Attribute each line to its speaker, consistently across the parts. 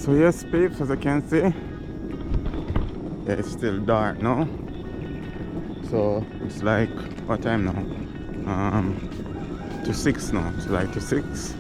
Speaker 1: So yes, peeps, as I can see, yeah, it's still dark now. So it's like what time now? To 6 now. It's like to 6,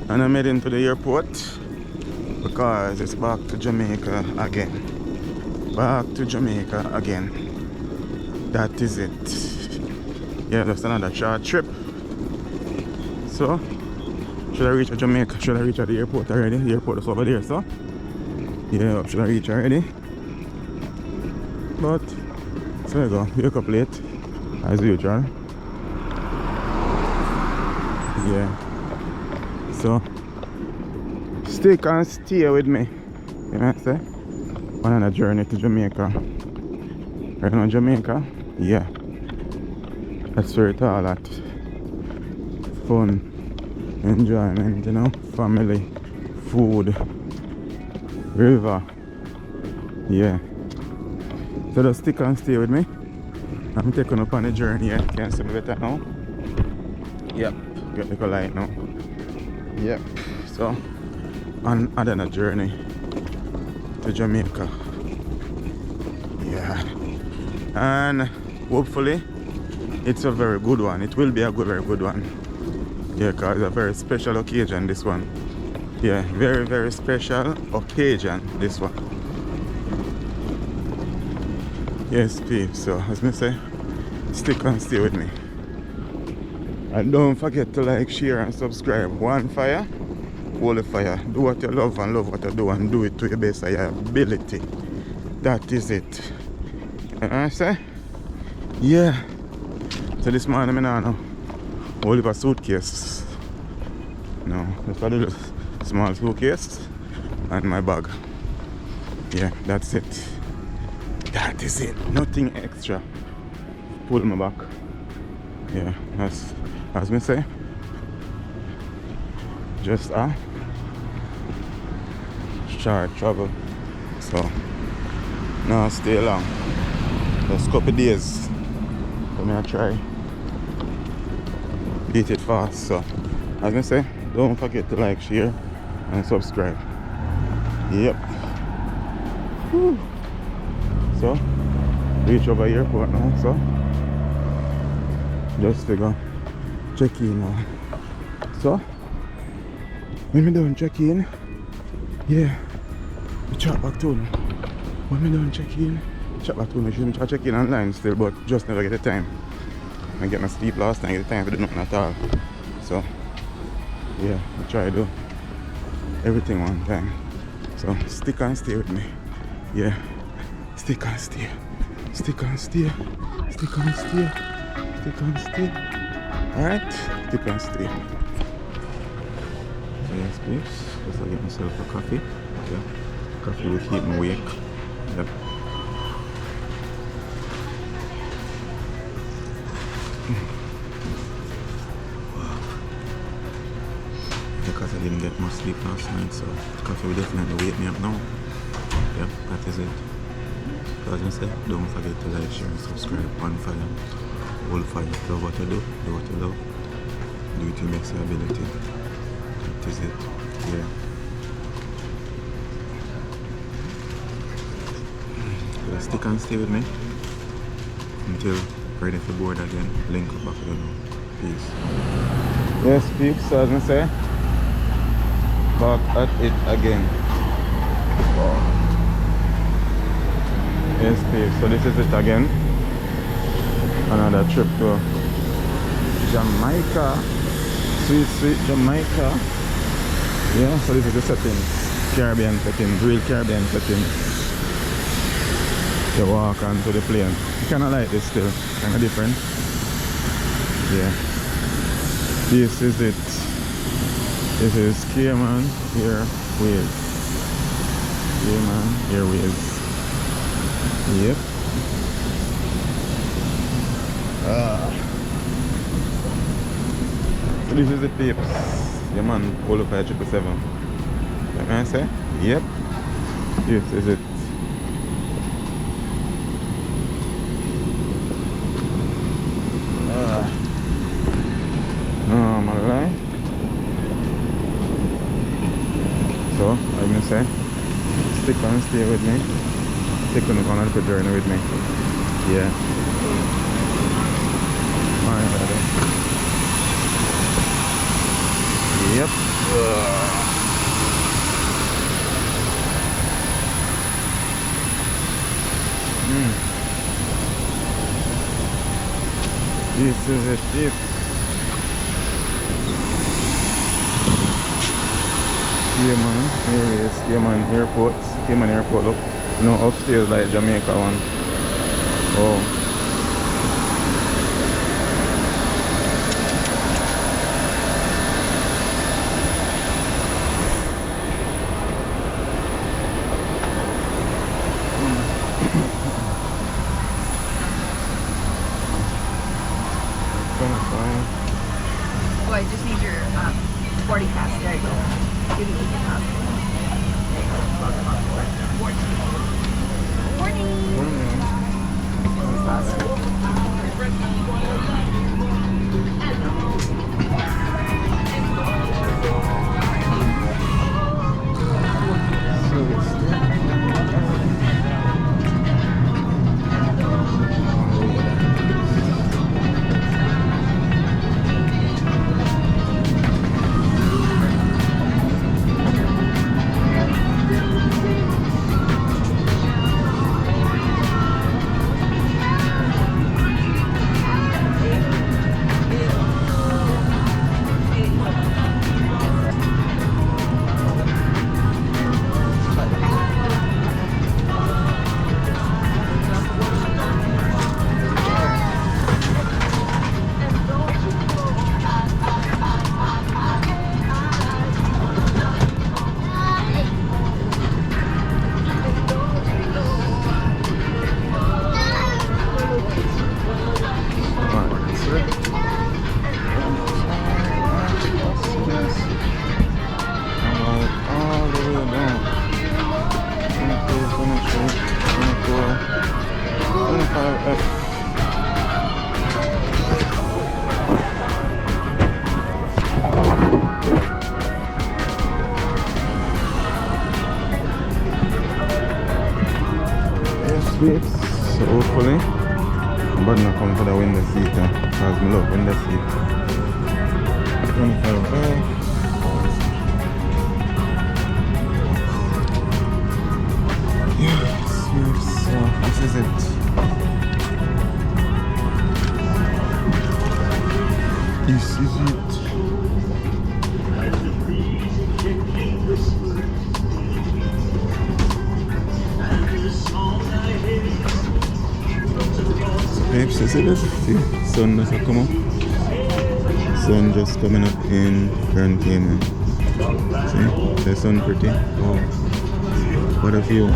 Speaker 1: and I'm heading to the airport because it's back to Jamaica again. Back to Jamaica again. That is it. Yeah, that's another short trip. So should I reach Jamaica? Should I reach at the airport already? The airport is over there, so yeah, should I reach already? But so there you go, wake up late as usual. Yeah. So stick and stay with me. You know what I say? On a journey to Jamaica. Right now Jamaica? Yeah. That's where it's all at. Fun, enjoyment, you know, family, food, river. Yeah. So just stick and stay with me. I'm taking up on a journey here. Can you see me better now? Yep. Get the light now. Yep. So on another journey to Jamaica. Yeah. And hopefully it's a very good one. It will be a very good one. Yeah, because it's a very special occasion, this one. Yeah, very, very special occasion, this one. Yes, peeps. So, as I say, stick and stay with me. And don't forget to like, share, and subscribe. One fire, hold the fire. Do what you love and love what you do, and do it to your best of your ability. That is it. You know what I say? Yeah. So this morning, I know hold up a suitcase. No, just a little small suitcase and my bag. Yeah, that's it. That is it. Nothing extra. Pull my back. Yeah, that's as me say. Just a short travel. So now stay long. Just a couple days. Let me try beat it fast. So as I say, don't forget to like, share, and subscribe. Yep. Whew. So reach over airport now. So just to go check in now. So when we done check in, yeah, we chat back to them. When we done check in, chat back to them. I shouldn't try check in online still, but just never get the time. I get my sleep last night, get the time to do nothing at all. So yeah, I try to do everything one time. So stick and stay with me. Yeah, stick and stay. Stick and stay. Stick and stay. Stick and stay. Alright, stick and stay. So yes, please. Just I get myself a coffee. Yeah. Coffee will keep me awake. Yep. Because I didn't get much sleep last night, so coffee will definitely wake me up now. Yep, that is it. So as I said, don't forget to like, share, and subscribe. One fire, all fire. Love what you do what you love. Do it to your best ability. That is it. Yeah. So stick and stay with me until ready for board again. Link up back again. Peace. Yes, peeps, so as I say, back at it again. Wow. Yes, peeps, so this is it again. Another trip to Jamaica. Sweet, sweet Jamaica. Yeah, so this is the settings. Caribbean settings, real Caribbean settings. You walk onto the plane. You kinda like this still, kinda different. Yeah. This is it. This is Cayman Airways. Cayman Airways. Yep. So this is the peeps. Yeah man, pull up at 777. What can I say? Yep. This is it. My life. So, like I say, stick and stay with me. Take on a little journey with me. Yeah. Alright, yep. This is it. This. Yeah man, here it is. Yeah man, airport. Yeah man, airport. Look, you know, upstairs like Jamaica one. Oh.
Speaker 2: Oh, I just need your boarding pass. There you go. Give me your passport. There you go.
Speaker 1: So hopefully, but not come for the window seat because I love window seat. 25 back. Yes, so this is it. This is it. Babes, you see this? See, sun does come up. Sun just coming up in Grand Cayman. See, the sun pretty. Oh, what a view.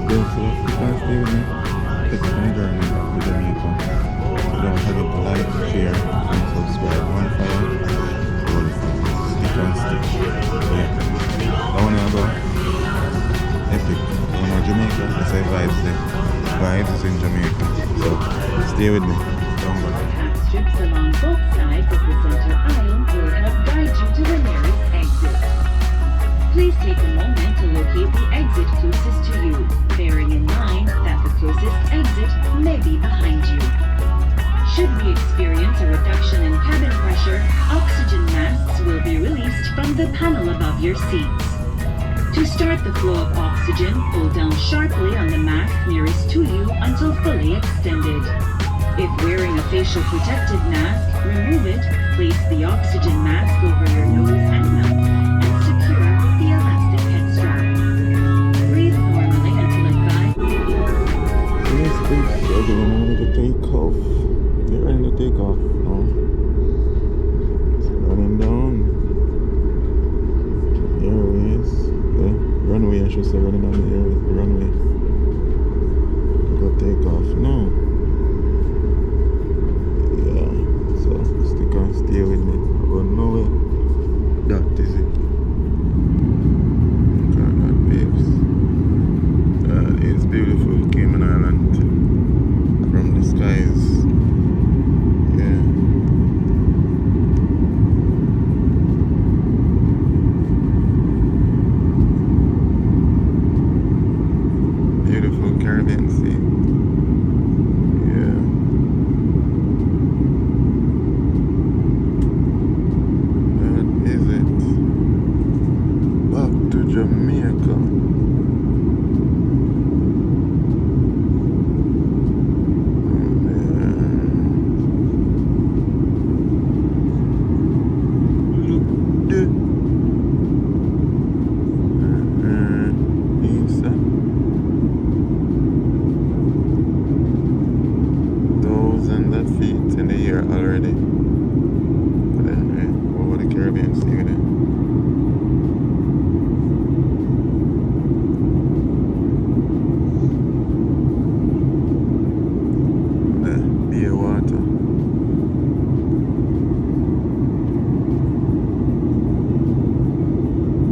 Speaker 1: Good, so you can stay with me. Take some journey to Jamaica. So don't forget to like, share, and subscribe. One fire, all fire. Stick and stick. Yeah. I wanna go epic. You know, Jamaica, I say vibes there. Vibes is in Jamaica, so stay with me. Don't go.
Speaker 3: Strips along both sides of the center aisle will help guide you to the nearest exit. Please take a moment to locate the exit closest to you, bearing in mind that the closest exit may be behind you. Should we experience a reduction in cabin pressure, oxygen masks will be released from the panel above your seats. To start the flow of oxygen, pull down sharply on the mask nearest to you until fully extended. If wearing a facial protective mask, remove it, place the oxygen mask over your nose and mouth, and secure the elastic head strap. Breathe normally until advised.
Speaker 1: Yes, they're ready to take off. They're ready to take off now. It's running down. Airways. Runway, I should say, running on the runway. Go take off now. Yeah, so stick and stay with me. I don't know where that is it. That babes. That is beautiful Cayman Island from the skies. Yeah. Jamaica. Thousands of feet in the year already. But anyway, over the Caribbean Sea with it. The Bay water.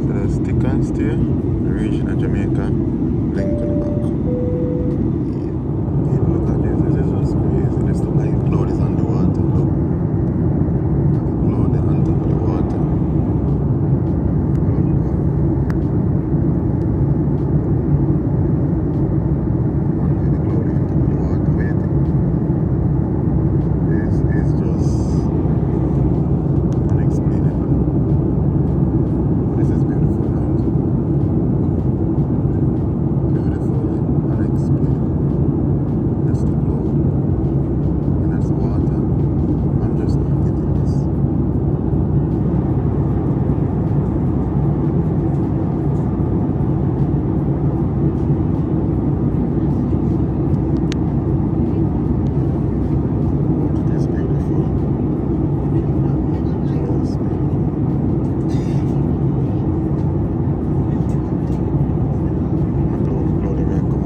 Speaker 1: So that's stick and stay. The region of Jamaica. Link to the back. Yeah, look at this. This is just crazy. This look like cloud is underwater. Look. Cloud is on top of the water. The cloud is on top of the water. Wait. This is just unexplainable. This is beautiful, man. Beautiful, unexplainable. That's the cloud. And that's the water. I'm just not getting this. It is beautiful. Just beautiful. I'm going to upload the record.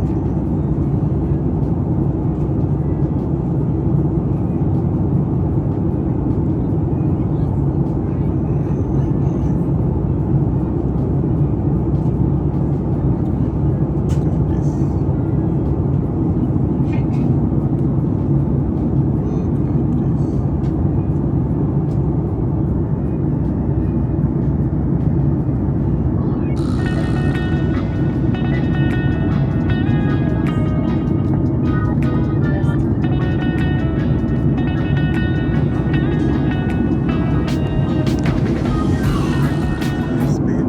Speaker 1: This bit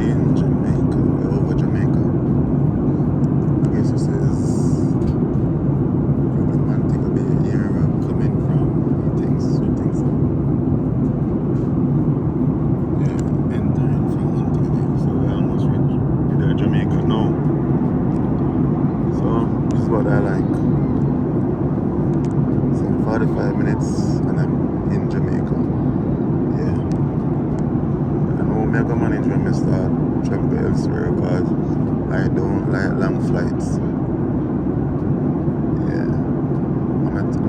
Speaker 1: in Jamaica, we're over Jamaica. I guess this is probably Montego Bay area coming from things, so things. Yeah, entering from Montego Bay. So we're almost reached Jamaica now. So this is what I like. So 45 minutes and I'm in Jamaica. Yeah. I know I can manage when I start travel elsewhere because I don't like long flights. Yeah. I'm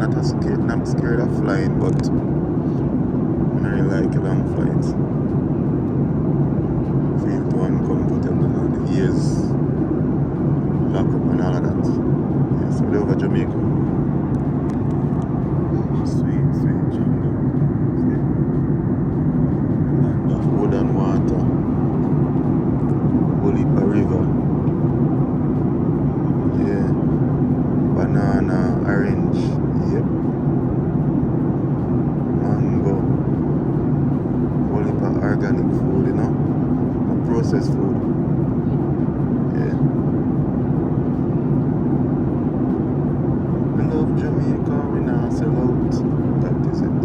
Speaker 1: not scared of flying, but I really like long flights. Feel too uncomfortable, the ears lock up and all of that. Yeah, so we're over Jamaica. Sweet, sweet jungle. Land of wood and water. Bolipa River. Yeah. Banana, orange. Yep. Mango. Bolipa organic food, you know. No processed food. Yeah. I love Jamaica. We now sell out. That is it.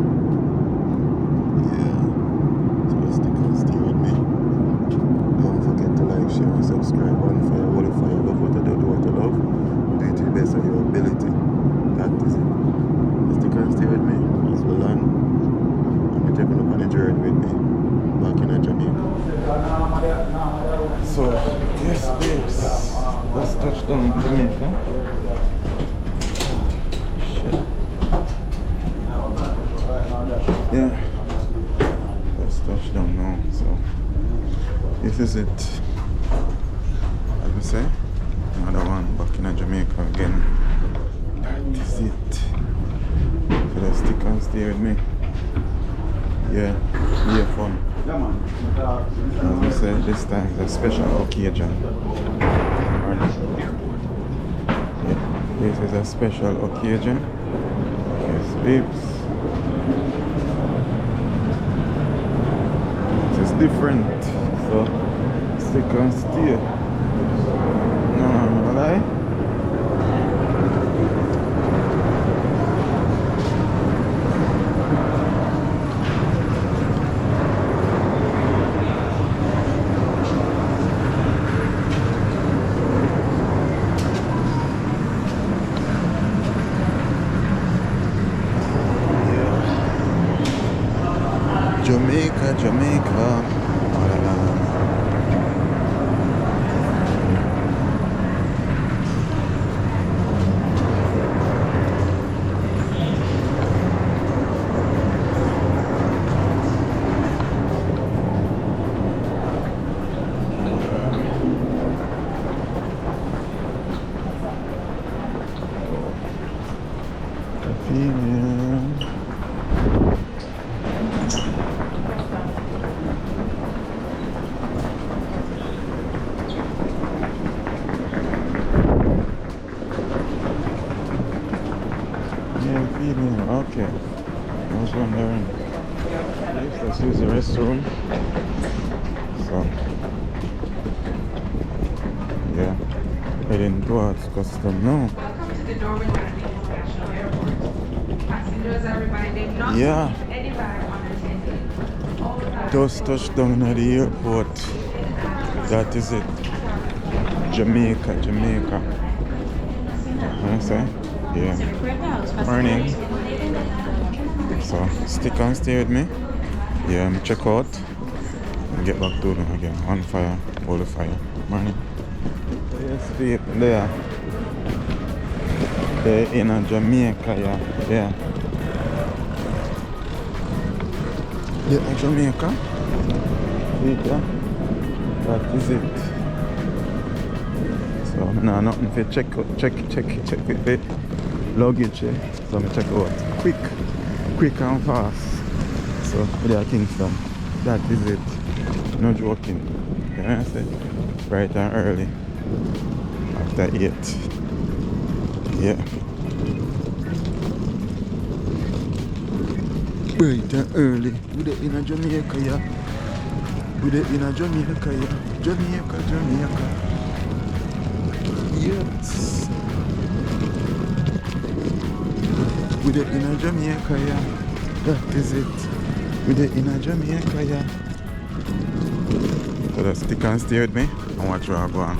Speaker 1: Yeah. So stick and stay with me. Don't forget to like, share, and subscribe. One fire, all the fire. Love what I do what I love. Do it to the best of your ability. That is it. Stick and stay with me as well, and I'm taking up on a journey with me back in Jamaica. So, yes, babes. Let's touch down in Jamaica. Shit. Yeah. Let's touch down now. So, this is it. As we say, another one back in Jamaica again. That is it. So let's stick and stay with me. Yeah, be fun. As we said, this time is a special occasion. Yeah, this is a special occasion. Yes, babes. This is different. So stick and stay. No lie. Jamaica, Jamaica. Oh, la, la, la. Feeling. Yeah, feeling. Okay. I was wondering. Yes, let's use the restroom. So, yeah. Heading towards custom now.
Speaker 2: Welcome to the Darwin International Airport. Passengers are reminded not
Speaker 1: Yeah.
Speaker 2: to leave any bag unattended. All bags
Speaker 1: Just touched down at the airport. That is it. Jamaica, Jamaica. What I say? Yeah. Morning. So stick and stay with me. Yeah, check out and get back to them again. On fire, all the fire. Morning. Yes, people there. They're in Jamaica, yeah. Yeah. Yeah, Jamaica. Yeah. That is it. So now nothing for check with the luggage. So I'm check out quick and fast. So there Kingston. That is it. No joking. You know what I say? Bright and early. After 8. Yeah. Bright and early. We're in Jamaica, yeah. We're in Jamaica, yeah. Jamaica. Yes. We're in Jamaica, yeah. That is it. We're in Jamaica, yeah. So just stick and stay with me and watch where I go on.